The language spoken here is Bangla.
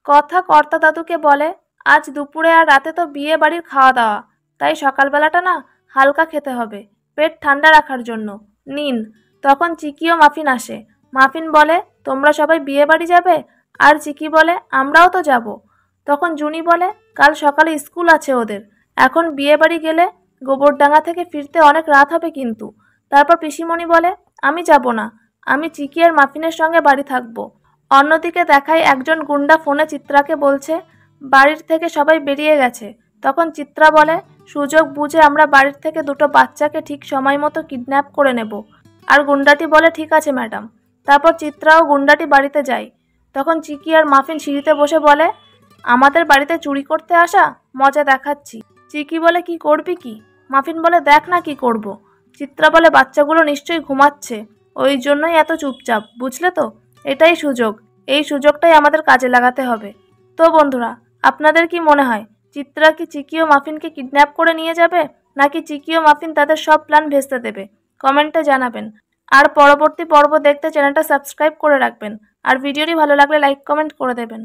কথা কর্তা দাদুকে বলে, আজ দুপুরে আর রাতে তো বিয়ে বাড়ির খাওয়া দাওয়া, তাই সকালবেলাটা না হালকা খেতে হবে, পেট ঠান্ডা রাখার জন্য। নিন। তখন চিকি ও মাফিন আসে। মাফিন বলে, তোমরা সবাই বিয়ে বাড়ি যাবে? আর চিকি বলে, আমরাও তো যাব। তখন জুনি বলে, কাল সকালে স্কুল আছে ওদের, এখন বিয়ে বাড়ি গেলে গোবরডাঙ্গা থেকে ফিরতে অনেক রাত হবে কিন্তু। তারপর পিসিমণি বলে, আমি যাব না, আমি চিকি আর মাফিনের সঙ্গে বাড়ি থাকবো। অন্যদিকে দেখায় একজন গুন্ডা ফোনে চিত্রাকে বলছে, বাড়ির থেকে সবাই বেরিয়ে গেছে। তখন চিত্রা বলে, সুযোগ বুঝে আমরা বাড়ির থেকে দুটো বাচ্চাকে ঠিক সময় মতো কিডন্যাপ করে নেব। আর গুন্ডাটি বলে, ঠিক আছে ম্যাডাম। তারপর চিত্রা ও গুন্ডাটি বাড়িতে যায়। তখন চিকি আর মাফিন সিঁড়িতে বসে বলে, আমাদের বাড়িতে চুরি করতে আসা, মজা দেখাচ্ছি। চিকি বলে, কি করবি কি? মাফিন বলে, দেখ না কি করব। চিত্রা বলে, বাচ্চাগুলো নিশ্চয়ই ঘুমাচ্ছে, ওই জন্যই এত চুপচাপ, বুঝলে তো? এটাই সুযোগ, এই সুযোগটাই আমাদের কাজে লাগাতে হবে। তো বন্ধুরা, আপনাদের কি মনে হয়, চিত্রা কি চিকি ও মাফিনকে কিডন্যাপ করে নিয়ে যাবে, নাকি চিকি ও মাফিন তাদের সব প্ল্যান ভেস্তে দেবে? কমেন্টে জানাবেন। আর পরবর্তী পর্ব দেখতে চ্যানেলটা সাবস্ক্রাইব করে রাখবেন। আর ভিডিওটি ভালো লাগলে লাইক কমেন্ট করে দেবেন।